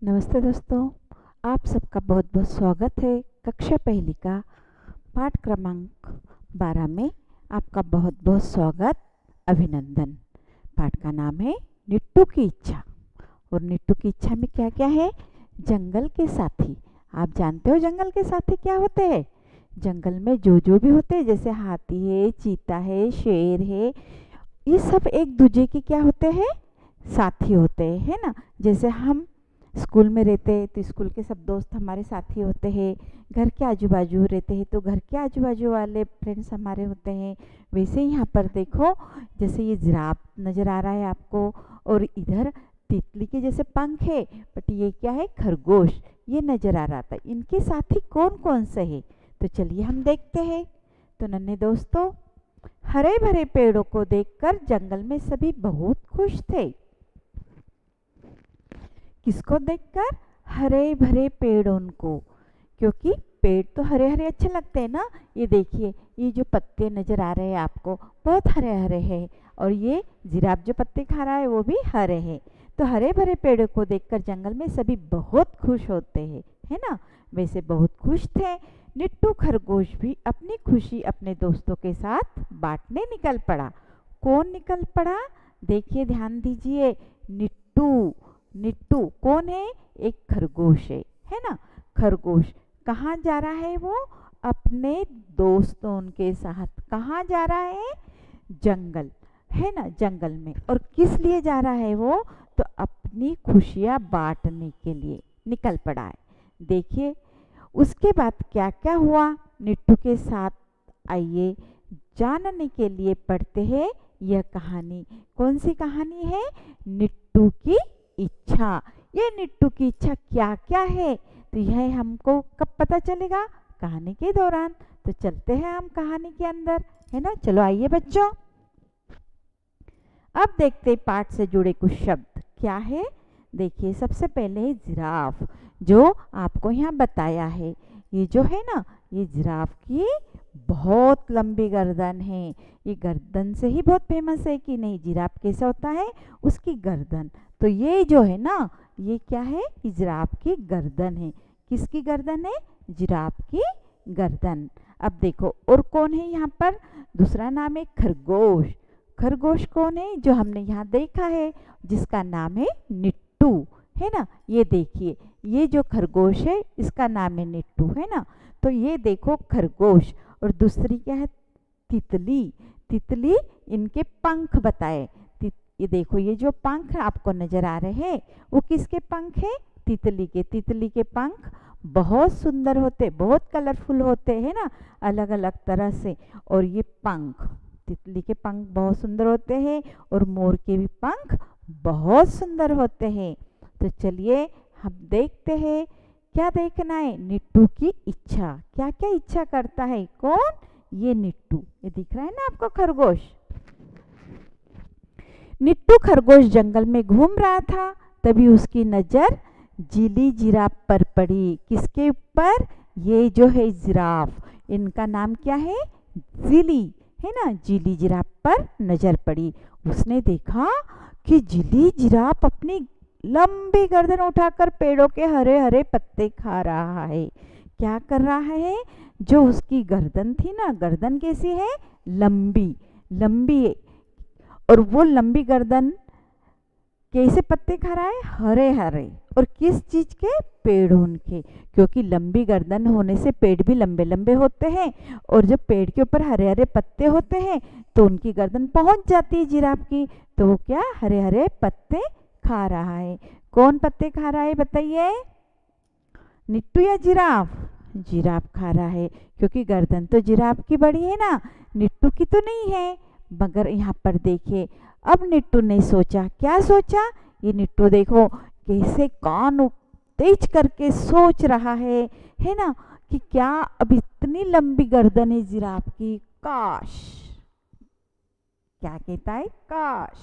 नमस्ते दोस्तों, आप सबका बहुत बहुत स्वागत है। कक्षा पहली का पाठ क्रमांक 12 में आपका बहुत बहुत स्वागत, अभिनंदन। पाठ का नाम है निट्टू की इच्छा। और निट्टू की इच्छा में क्या क्या है? जंगल के साथी। आप जानते हो जंगल के साथी क्या होते हैं? जंगल में जो भी होते हैं, जैसे हाथी है, चीता है, शेर है, ये सब एक दूसरे के क्या होते हैं? साथी होते हैं, है ना। जैसे हम स्कूल में रहते हैं तो स्कूल के सब दोस्त हमारे साथी होते हैं। घर के आजू बाजू रहते हैं तो घर के आजू बाजू वाले फ्रेंड्स हमारे होते हैं। वैसे ही यहाँ पर देखो, जैसे ये जिराफ नज़र आ रहा है आपको, और इधर तितली के जैसे पंख है, बट ये क्या है? खरगोश। ये नज़र आ रहा था। इनके साथी कौन कौन से है? तो चलिए हम देखते हैं। तो नन्हे दोस्तों, हरे भरे पेड़ों को देखकर जंगल में सभी बहुत खुश थे। किसको देखकर? हरे भरे पेड़ों को, क्योंकि पेड़ तो हरे हरे अच्छे लगते हैं ना। ये देखिए, ये जो पत्ते नजर आ रहे हैं आपको, बहुत हरे हरे हैं। और ये जिराफ जो पत्ते खा रहा है वो भी हरे हैं। तो हरे भरे पेड़ों को देखकर जंगल में सभी बहुत खुश होते हैं, है ना। वैसे बहुत खुश थे। निट्टू खरगोश भी अपनी खुशी अपने दोस्तों के साथ बांटने निकल पड़ा। कौन निकल पड़ा? देखिए, ध्यान दीजिए। निट्टू। निट्टू कौन है? एक खरगोश है ना। खरगोश कहाँ जा रहा है? वो अपने दोस्तों के साथ। कहाँ जा रहा है? जंगल, है ना, जंगल में। और किस लिए जा रहा है वो? तो अपनी खुशियाँ बांटने के लिए निकल पड़ा है। देखिए उसके बाद क्या क्या हुआ निट्टू के साथ, आइए जानने के लिए पढ़ते हैं यह कहानी। कौन सी कहानी है? निट्टू की इच्छा। ये निट्टू की इच्छा क्या क्या है, तो यह हमको कब पता चलेगा? कहानी के दौरान। तो चलते हैं हम कहानी के अंदर, है ना। चलो आइए बच्चों, अब देखते पाठ से जुड़े कुछ शब्द क्या है। देखिए, सबसे पहले है जिराफ, जो आपको यहाँ बताया है। ये जो है ना, ये जिराफ की बहुत लंबी गर्दन है। ये गर्दन से ही बहुत फेमस है कि नहीं। जिराफ कैसा होता है? उसकी गर्दन। तो ये जो है ना, ये क्या है? जिराफ की गर्दन है। किसकी गर्दन है? जिराफ की गर्दन। अब देखो, और कौन है यहाँ पर? दूसरा नाम है खरगोश। खरगोश कौन है? जो हमने यहाँ देखा है, जिसका नाम है निट्टू, है ना। ये देखिए, ये जो खरगोश है इसका नाम है निट्टू, है ना। तो ये देखो खरगोश। और दूसरी क्या है? तितली। तितली इनके पंख बताए। ये देखो, ये जो पंख आपको नजर आ रहे हैं वो किसके पंख है? तितली के। तितली के पंख बहुत सुंदर होते, बहुत कलरफुल होते हैं ना, अलग अलग तरह से। और ये पंख, तितली के पंख बहुत सुंदर होते हैं, और मोर के भी पंख बहुत सुंदर होते हैं। तो चलिए हम देखते हैं, क्या देखना है? निट्टू की इच्छा। क्या क्या इच्छा करता है? कौन? ये निट्टू। ये दिख रहा है ना आपको, खरगोश। निट्टू खरगोश जंगल में घूम रहा था, तभी उसकी नजर जीली जिराफ पर पड़ी। किसके ऊपर? ये जो है जिराफ, इनका नाम क्या है? जीली, है ना। जीली जिराफ पर नजर पड़ी। उसने देखा कि जीली जिराफ अपनी लंबी गर्दन उठाकर पेड़ों के हरे हरे पत्ते खा रहा है। क्या कर रहा है? जो उसकी गर्दन थी ना, गर्दन कैसी है? लंबी लंबी है। और वो लंबी गर्दन कैसे पत्ते खा रहा है? हरे हरे। और किस चीज के? पेड़ों के। क्योंकि लंबी गर्दन होने से पेड़ भी लंबे लंबे होते हैं, और जब पेड़ के ऊपर हरे हरे पत्ते होते हैं तो उनकी गर्दन पहुंच जाती है जिराफ की। तो वो क्या? हरे हरे पत्ते खा रहा है। कौन पत्ते खा रहा है बताइए? निट्टू या जिराफ? जिराफ खा रहा है, क्योंकि गर्दन तो जिराफ की बड़ी है ना, निट्टू की तो नहीं है। मगर यहाँ पर देखिए, अब निट्टू ने सोचा। क्या सोचा? ये निट्टू देखो कैसे कान तेज करके सोच रहा है ना, कि क्या अब इतनी लंबी गर्दन है जिराफ की, काश। क्या कहता है? काश,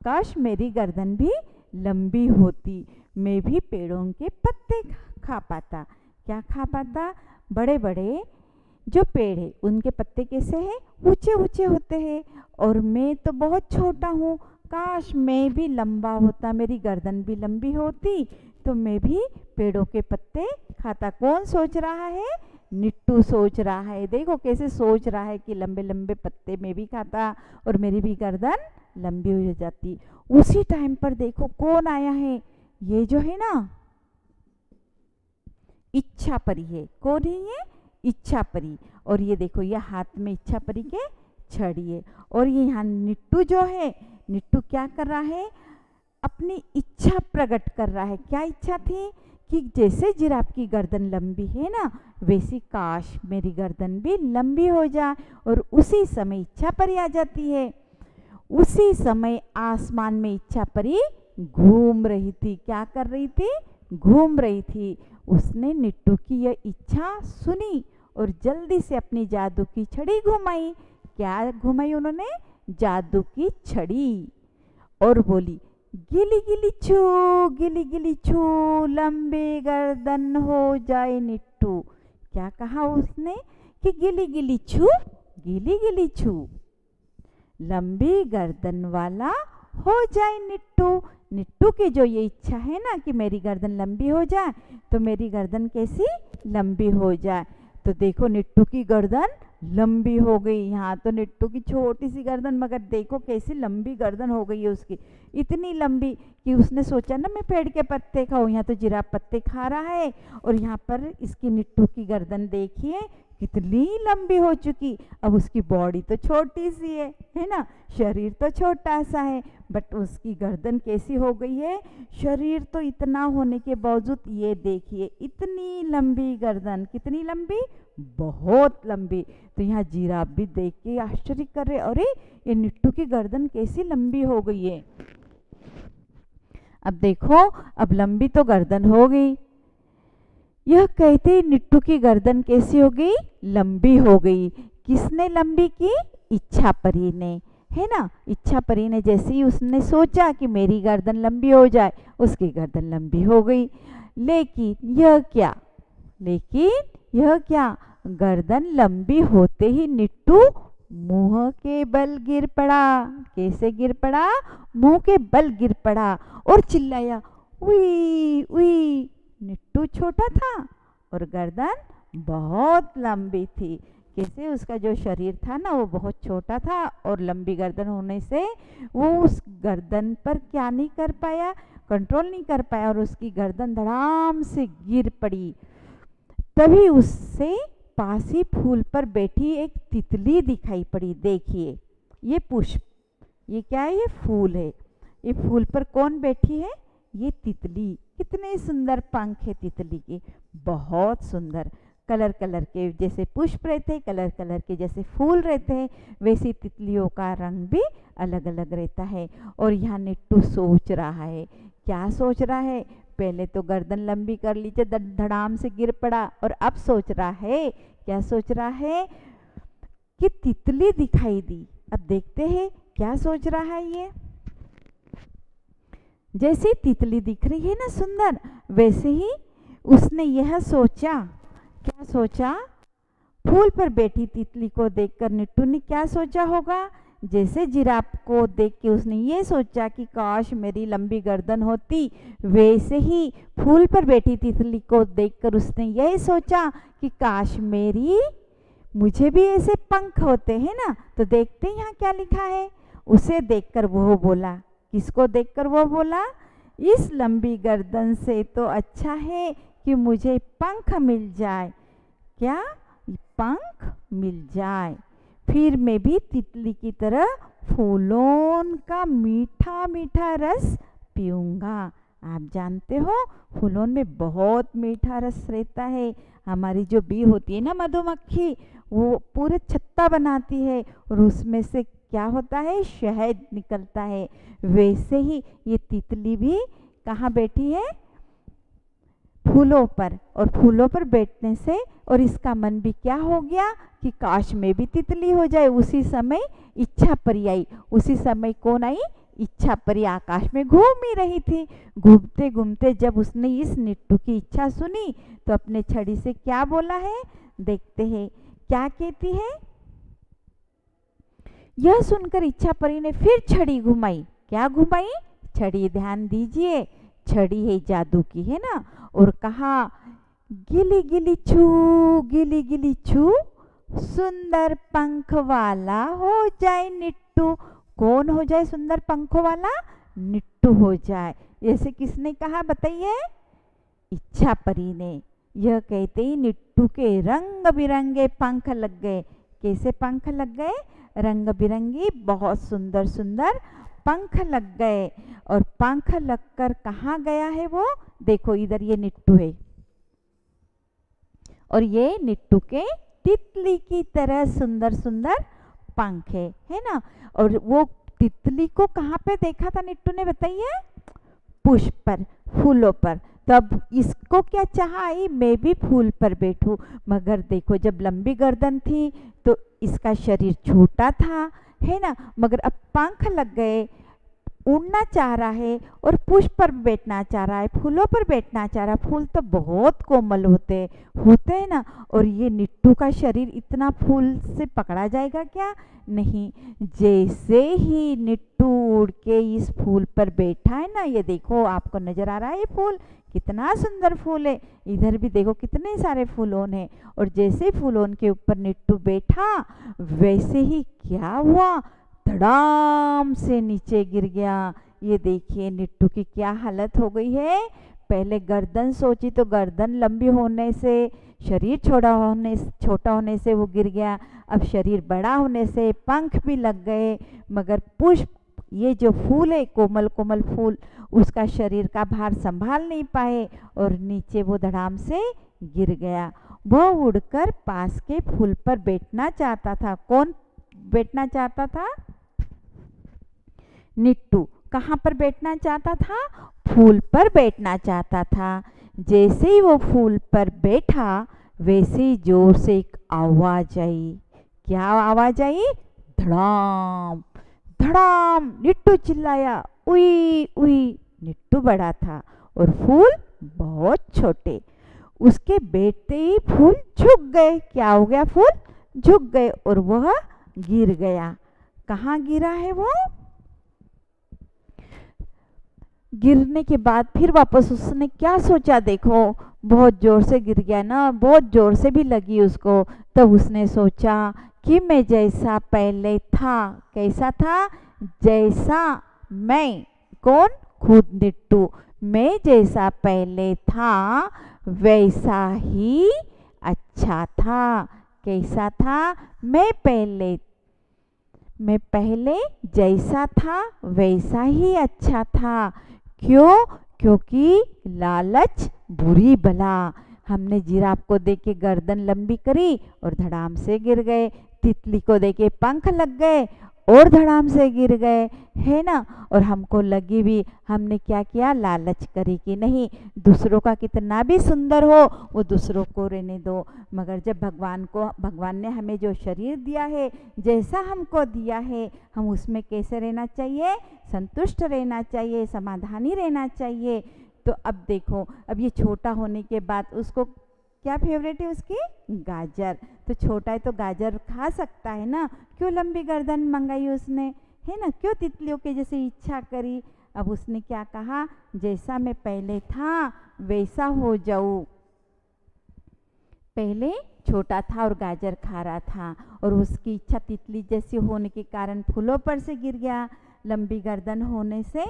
काश मेरी गर्दन भी लंबी होती, मैं भी पेड़ों के पत्ते खा पाता। क्या खा पाता? बड़े बड़े जो पेड़ है उनके पत्ते कैसे हैं? ऊंचे ऊंचे होते हैं, और मैं तो बहुत छोटा हूँ। काश मैं भी लंबा होता, मेरी गर्दन भी लंबी होती, तो तो मैं भी पेड़ों के पत्ते खाता। कौन सोच रहा है? निट्टू सोच रहा है। देखो कैसे सोच रहा है कि लंबे लंबे पत्ते मैं भी खाता और मेरी भी गर्दन लंबी हो जाती। उसी टाइम पर देखो कौन आया है, ये जो है ना इच्छा परी है। कौन है ये? इच्छा परी। और ये देखो ये हाथ में इच्छा परी के छड़ी है। और ये यहाँ निट्टू जो है, निट्टू क्या कर रहा है? अपनी इच्छा प्रकट कर रहा है। क्या इच्छा थी? कि जैसे जिराफ की गर्दन लंबी है ना, वैसी काश मेरी गर्दन भी लंबी हो जाए। और उसी समय इच्छा परी आ जाती है। उसी समय आसमान में इच्छा परी घूम रही थी। क्या कर रही थी? घूम रही थी। उसने निट्टू की यह इच्छा सुनी और जल्दी से अपनी जादू की छड़ी घुमाई। क्या घुमाई उन्होंने? जादू की छड़ी। और बोली, गिली गिली छू लंबी गर्दन हो जाए निट्टू। क्या कहा उसने? कि गिली गिली छू लंबी गर्दन वाला हो जाए निट्टू। निट्टू की जो ये इच्छा है ना कि मेरी गर्दन लंबी हो जाए, तो मेरी गर्दन कैसी लंबी हो जाए। तो देखो निट्टू की गर्दन लंबी हो गई। यहाँ तो निट्टू की छोटी सी गर्दन, मगर देखो कैसी लंबी गर्दन हो गई है उसकी। इतनी लंबी कि उसने सोचा ना मैं पेड़ के पत्ते खाऊं। यहाँ तो जिराफ पत्ते खा रहा है और यहाँ पर इसकी निट्टू की गर्दन देखिए कितनी लंबी हो चुकी। अब उसकी बॉडी तो छोटी सी है ना, शरीर तो छोटा सा है, बट उसकी गर्दन कैसी हो गई है? शरीर तो इतना होने के बावजूद ये देखिए इतनी लंबी गर्दन। कितनी लंबी? बहुत लंबी। तो यहाँ जिराफ भी देख के आश्चर्य कर रहे, अरे ये निट्टू की गर्दन कैसी लंबी हो गई है। अब देखो अब लंबी तो गर्दन हो गई। यह कहते ही निट्टू की गर्दन कैसी हो गई? लंबी हो गई। किसने लंबी की? इच्छा परी ने, है ना। इच्छा परी ने जैसे ही उसने सोचा कि मेरी गर्दन लंबी हो जाए, उसकी गर्दन लंबी हो गई। लेकिन यह क्या? गर्दन लंबी होते ही निट्टू मुंह के बल गिर पड़ा। कैसे गिर पड़ा? मुंह के बल गिर पड़ा और चिल्लाया, उई उई। निट्टू छोटा था और गर्दन बहुत लंबी थी। कैसे? उसका जो शरीर था ना वो बहुत छोटा था और लंबी गर्दन होने से वो उस गर्दन पर क्या नहीं कर पाया, कंट्रोल नहीं कर पाया और उसकी गर्दन धड़ाम से गिर पड़ी। तभी उससे पास ही फूल पर बैठी एक तितली दिखाई पड़ी। देखिए ये पुष्प, ये क्या है? ये फूल है। ये फूल पर कौन बैठी है? ये तितली। कितने सुंदर पंख है तितली के, बहुत सुंदर। कलर कलर के जैसे पुष्प रहते हैं, कलर कलर के जैसे फूल रहते हैं, वैसे तितलियों का रंग भी अलग अलग रहता है। और यहाँ निट्टू सोच रहा है। क्या सोच रहा है? पहले तो गर्दन लंबी कर लीजिए, धड़ाम से गिर पड़ा, और अब सोच रहा है, क्या सोच रहा है? कि तितली दिखाई दी। अब देखते हैं क्या सोच रहा है ये। जैसे तितली दिख रही है ना सुंदर, वैसे ही उसने यह सोचा। क्या सोचा? फूल पर बैठी तितली को देखकर निट्टू ने क्या सोचा होगा? जैसे जिराफ को देख के उसने ये सोचा कि काश मेरी लंबी गर्दन होती, वैसे ही फूल पर बैठी तितली को देखकर उसने यही सोचा कि काश मुझे भी ऐसे पंख होते हैं ना। तो देखते हैं यहाँ क्या लिखा है। उसे देखकर वो बोला, किसको देखकर वो बोला? इस लंबी गर्दन से तो अच्छा है कि मुझे पंख मिल जाए। क्या? पंख मिल जाए, फिर मैं भी तितली की तरह फूलों का मीठा मीठा रस पीऊँगा। आप जानते हो फूलों में बहुत मीठा रस रहता है। हमारी जो बी होती है ना मधुमक्खी, वो पूरे छत्ता बनाती है और उसमें से क्या होता है? शहद निकलता है। वैसे ही ये तितली भी कहाँ बैठी है? फूलों पर। और फूलों पर बैठने से और इसका मन भी क्या हो गया कि काश मैं भी तितली हो जाए। उसी समय इच्छा परी आई। उसी समय कौन आई? इच्छा परी आकाश में घूम ही रही थी। घूमते घूमते जब उसने इस निट्टू की इच्छा सुनी तो अपने छड़ी से क्या बोला है? देखते हैं क्या कहती है। यह सुनकर इच्छा परी ने फिर छड़ी घुमाई। क्या घुमाई? छड़ी। ध्यान दीजिए छड़ी है जादू की, है ना। और कहा गिली गिली छू सुंदर पंख वाला हो जाए निट्टू। कौन हो जाए सुंदर पंखों वाला? निट्टू हो जाए। ऐसे किसने कहा बताइए? इच्छा परी ने। यह कहते ही निट्टू के रंग बिरंगे पंख लग गए। कैसे पंख लग गए? रंग बिरंगी बहुत सुंदर सुंदर पंख लग गए। और पंख लगकर कहाँ गया है वो? देखो इधर ये निट्टू है और ये निट्टू के तितली की तरह सुंदर सुंदर पंख है ना। और वो तितली को कहाँ पे देखा था निट्टू ने बताइए? पुष्प पर, फूलों पर। तब इसको क्या चाहा आई मैं भी फूल पर बैठूं। मगर देखो जब लंबी गर्दन थी तो इसका शरीर छोटा था, है ना। मगर अब पंख लग गए, उड़ना चाह रहा है और पुष्प पर बैठना चाह रहा है, फूलों पर बैठना चाह रहा है। फूल तो बहुत कोमल होते हैं ना। और ये निट्टू का शरीर इतना फूल से पकड़ा जाएगा क्या? नहीं। जैसे ही निट्टू उड़ के इस फूल पर बैठा है ना, ये देखो आपको नजर आ रहा है ये फूल कितना सुंदर फूल है। इधर भी देखो कितने सारे फूलों हैं। और जैसे फूलों के ऊपर निट्टू बैठा वैसे ही क्या हुआ? धड़ाम से नीचे गिर गया। ये देखिए निट्टू की क्या हालत हो गई है। पहले गर्दन सोची तो गर्दन लंबी होने से, शरीर छोटा होने से वो गिर गया। अब शरीर बड़ा होने से पंख भी लग गए। मगर पुष्प, ये जो फूल है कोमल कोमल फूल, उसका शरीर का भार संभाल नहीं पाए और नीचे वो धड़ाम से गिर गया। वह उड़कर पास के फूल पर बैठना चाहता था। कौन बैठना चाहता था? निट्टू। कहाँ पर बैठना चाहता था? फूल पर बैठना चाहता था। जैसे ही वो फूल पर बैठा वैसे ही जोर से एक आवाज आई। क्या आवाज आई? धड़ाम धड़ाम। निट्टू चिल्लाया, उई उई। निट्टू बड़ा था और फूल बहुत छोटे। उसके बैठते ही फूल झुक गए। क्या हो गया? फूल झुक गए और वह गिर गया। कहाँ गिरा है वो? गिरने के बाद फिर वापस उसने क्या सोचा? देखो बहुत जोर से गिर गया ना, बहुत जोर से भी लगी उसको। तब उसने सोचा कि मैं जैसा पहले था, कैसा था? जैसा मैं, कौन? खुद निट्टू। मैं जैसा पहले था वैसा ही अच्छा था। कैसा था? मैं पहले जैसा था वैसा ही अच्छा था। क्यों? क्योंकि लालच बुरी बला। हमने जिराफ को देख के गर्दन लंबी करी और धड़ाम से गिर गए। तितली को देख के पंख लग गए और धड़ाम से गिर गए, है ना। और हमको लगी भी, हमने क्या किया? लालच करी कि नहीं, दूसरों का कितना भी सुंदर हो वो दूसरों को रहने दो। मगर जब भगवान ने हमें जो शरीर दिया है, जैसा हमको दिया है, हम उसमें कैसे रहना चाहिए? संतुष्ट रहना चाहिए, समाधानी रहना चाहिए। तो अब देखो, अब ये छोटा होने के बाद उसको क्या फेवरेट है उसकी? गाजर। तो छोटा है तो गाजर खा सकता है ना। क्यों लंबी गर्दन मंगाई उसने, है ना। क्यों तितलियों के जैसे इच्छा करी। अब उसने क्या कहा? जैसा मैं पहले था वैसा हो जाऊं। पहले छोटा था और गाजर खा रहा था और उसकी इच्छा तितली जैसी होने के कारण फूलों पर से गिर गया। लंबी गर्दन होने से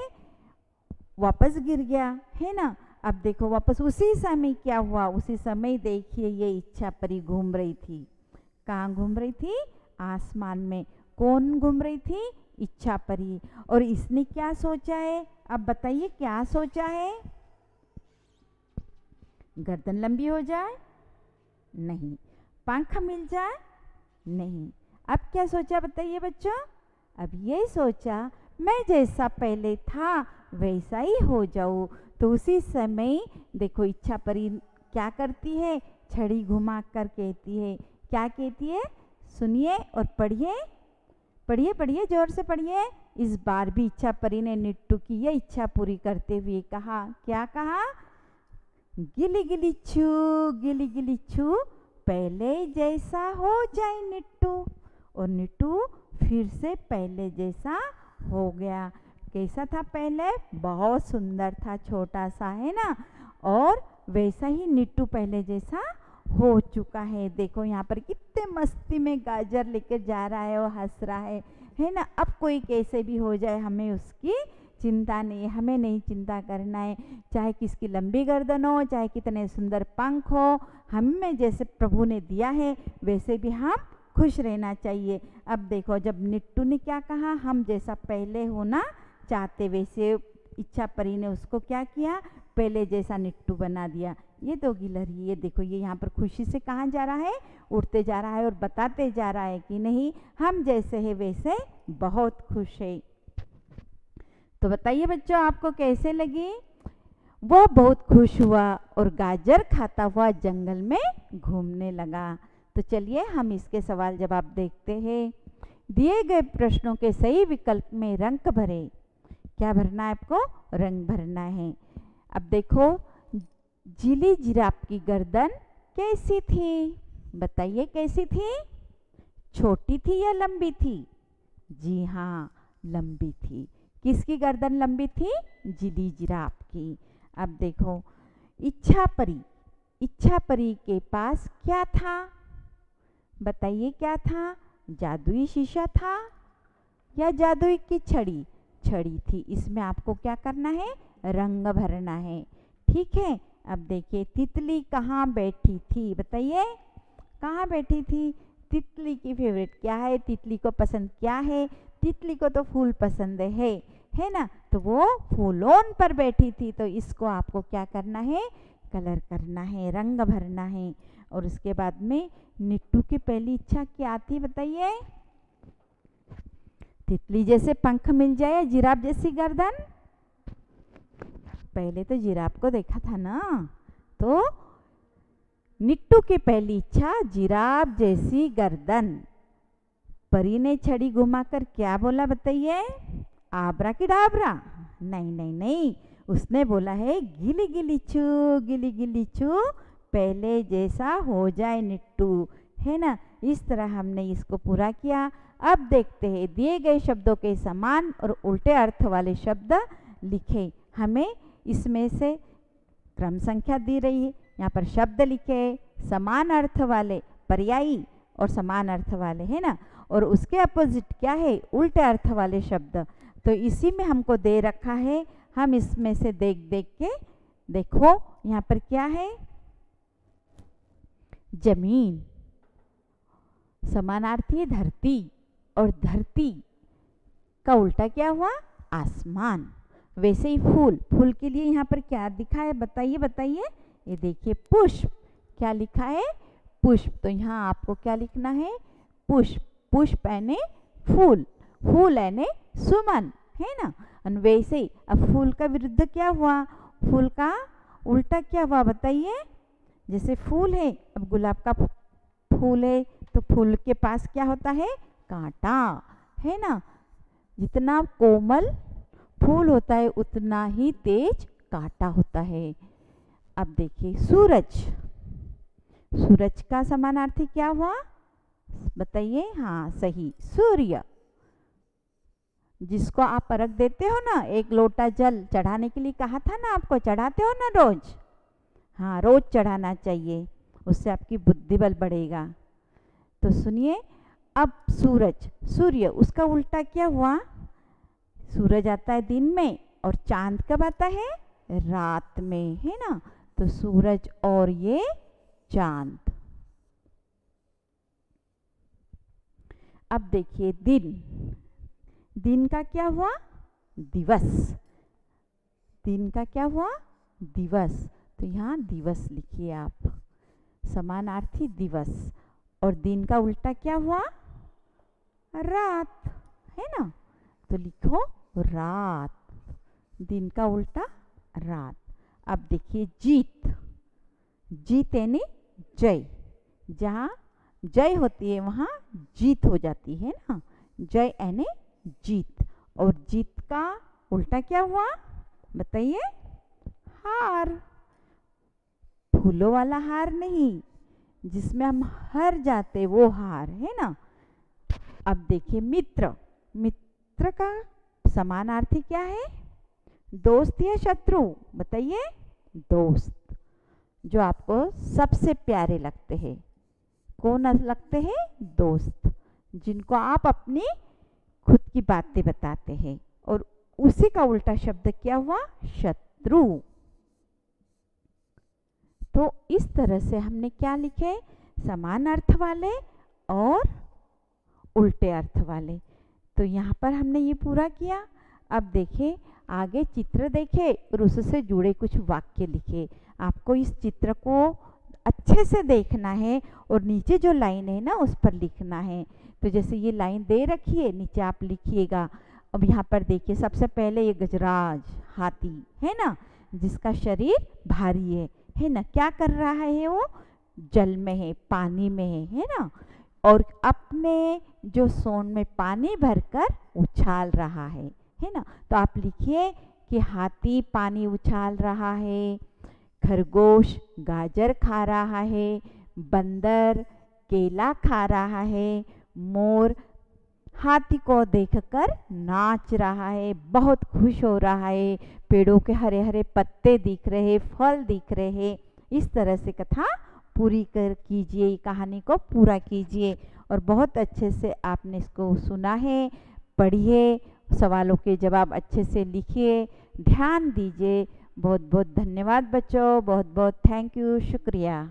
वापस गिर गया, है ना। अब देखो वापस उसी समय क्या हुआ? उसी समय देखिए ये इच्छा परी घूम रही थी। कहाँ घूम रही थी? आसमान में। कौन घूम रही थी? इच्छा परी। और इसने क्या सोचा है? अब बताइए क्या सोचा है? गर्दन लंबी हो जाए? नहीं। पंख मिल जाए? नहीं। अब क्या सोचा बताइए बच्चों? अब ये सोचा मैं जैसा पहले था वैसा ही हो जाऊं। तो उसी समय देखो इच्छा परी क्या करती है? छड़ी घुमा कर कहती है। क्या कहती है? सुनिए और पढ़िए, पढ़िए पढ़िए, जोर से पढ़िए। इस बार भी इच्छा परी ने निट्टू की यह इच्छा पूरी करते हुए कहा। क्या कहा? गिली गिली छू पहले जैसा हो जाए निट्टू। और निट्टू फिर से पहले जैसा हो गया। कैसा था पहले? बहुत सुंदर था, छोटा सा, है ना। और वैसा ही निट्टू पहले जैसा हो चुका है। देखो यहाँ पर कितने मस्ती में गाजर लेकर जा रहा है और हंस रहा है ना। अब कोई कैसे भी हो जाए, हमें उसकी चिंता नहीं है, हमें नहीं चिंता करना है। चाहे किसकी लंबी गर्दन हो, चाहे कितने सुंदर पंख हो, हमें जैसे प्रभु ने दिया है वैसे भी हम खुश रहना चाहिए। अब देखो, जब निट्टू ने क्या कहा, हम जैसा पहले होना चाहते वैसे इच्छा परी ने उसको क्या किया, पहले जैसा निट्टू बना दिया। ये तो गिलहरी, ये देखो ये यहाँ पर खुशी से कहाँ जा रहा है, उड़ते जा रहा है और बताते जा रहा है कि नहीं, हम जैसे है वैसे बहुत खुश है। तो बताइए बच्चों, आपको कैसे लगी? वो बहुत खुश हुआ और गाजर खाता हुआ जंगल में घूमने लगा। तो चलिए हम इसके सवाल जवाब देखते हैं। दिए गए प्रश्नों के सही विकल्प में रंग भरें। क्या भरना है आपको? रंग भरना है। अब देखो, जिली जिराफ की गर्दन कैसी थी? बताइए कैसी थी? छोटी थी या लंबी थी? जी हाँ, लंबी थी। किसकी गर्दन लंबी थी? जिली जिराफ की। अब देखो, इच्छा परी के पास क्या था? बताइए क्या था? जादुई शीशा था या जादुई की छड़ी? छड़ी थी। इसमें आपको क्या करना है? रंग भरना है। ठीक है। अब देखिए, तितली कहाँ बैठी थी? बताइए कहाँ बैठी थी? तितली की फेवरेट क्या है? तितली को पसंद क्या है? तितली को तो फूल पसंद है ना। तो वो फूलों पर बैठी थी। तो इसको आपको क्या करना है? कलर करना है, रंग भरना है। और उसके बाद में निट्टू की पहली इच्छा क्या थी? बताइए। तितली जैसे पंख मिल जाए, जिराफ जैसी गर्दन। पहले तो जिराफ को देखा था ना, तो निट्टू की पहली इच्छा जिराफ जैसी गर्दन। परी ने छड़ी घुमाकर क्या बोला? बताइए। आबरा की डाबरा? नहीं नहीं नहीं, उसने बोला है गिली गिली चू पहले जैसा हो जाए निट्टू, है ना। इस तरह हमने इसको पूरा किया। अब देखते हैं, दिए गए शब्दों के समान और उल्टे अर्थ वाले शब्द लिखे। हमें इसमें से क्रम संख्या दी रही है, यहाँ पर शब्द लिखे समान अर्थ वाले, पर्यायी और समान अर्थ वाले, है ना। और उसके अपोजिट क्या है? उल्टे अर्थ वाले शब्द। तो इसी में हमको दे रखा है, हम इसमें से देख देख के देखो यहाँ पर क्या है? जमीन समानार्थी धरती, और धरती का उल्टा क्या हुआ? आसमान। वैसे ही फूल के लिए यहाँ पर क्या दिखा है? बताइए बताइए। ये देखिए, पुष्प। क्या लिखा है? पुष्प। तो यहाँ आपको क्या लिखना है? पुष्प। पुष्प यानी फूल, फूल यानी सुमन, है ना। और वैसे ही अब फूल का विरुद्ध क्या हुआ? फूल का उल्टा क्या हुआ? बताइए। जैसे फूल है, अब गुलाब का फूल है, तो फूल के पास क्या होता है? कांटा, है ना। जितना कोमल फूल होता है उतना ही तेज कांटा होता है। अब देखिए, सूरज। सूरज का समानार्थी क्या हुआ? बताइए। हाँ सही, सूर्य। जिसको आप अर्घ देते हो ना, एक लोटा जल चढ़ाने के लिए कहा था ना आपको, चढ़ाते हो ना रोज? हाँ, रोज चढ़ाना चाहिए, उससे आपकी बुद्धि बल बढ़ेगा। तो सुनिए, अब सूर्य, उसका उल्टा क्या हुआ? सूरज आता है दिन में और चांद कब आता है? रात में, है ना। तो सूरज और ये चांद। अब देखिए, दिन का क्या हुआ? दिवस। दिन का क्या हुआ? दिवस। तो यहाँ दिवस लिखिए आप, समानार्थी दिवस। और दिन का उल्टा क्या हुआ? रात, है ना। तो लिखो रात। दिन का उल्टा रात। अब देखिए, जीत यानी जय। जहाँ जय होती है वहाँ जीत हो जाती है ना। जय यानी जीत। और जीत का उल्टा क्या हुआ? बताइए। हार। फूलों वाला हार नहीं, जिसमें हम हार जाते वो हार, है ना। अब देखिए, मित्र का समानार्थी क्या है? दोस्त या शत्रु? बताइए। दोस्त। जो आपको सबसे प्यारे लगते हैं। कौन लगते हैं? दोस्त, जिनको आप अपनी खुद की बातें बताते हैं। और उसी का उल्टा शब्द क्या हुआ? शत्रु। तो इस तरह से हमने क्या लिखे? समान अर्थ वाले और उल्टे अर्थ वाले। तो यहाँ पर हमने ये पूरा किया। अब देखें आगे चित्र देखें और उससे जुड़े कुछ वाक्य लिखे। आपको इस चित्र को अच्छे से देखना है और नीचे जो लाइन है ना उस पर लिखना है। तो जैसे ये लाइन दे रखी है, नीचे आप लिखिएगा। अब यहाँ पर देखिए, सबसे पहले ये गजराज हाथी है ना, जिसका शरीर भारी है ना। क्या कर रहा है वो? जल में है, पानी में है ना। और अपने जो सोंड में पानी भरकर उछाल रहा है ना। तो आप लिखिए कि हाथी पानी उछाल रहा है, खरगोश गाजर खा रहा है, बंदर केला खा रहा है, मोर हाथी को देखकर नाच रहा है, बहुत खुश हो रहा है, पेड़ों के हरे हरे पत्ते दिख रहे, फल दिख रहे। इस तरह से कथा पूरी कर कीजिए, कहानी को पूरा कीजिए। और बहुत अच्छे से आपने इसको सुना है, पढ़िए, सवालों के जवाब अच्छे से लिखिए, ध्यान दीजिए। बहुत बहुत धन्यवाद बच्चों, बहुत बहुत थैंक यू, शुक्रिया।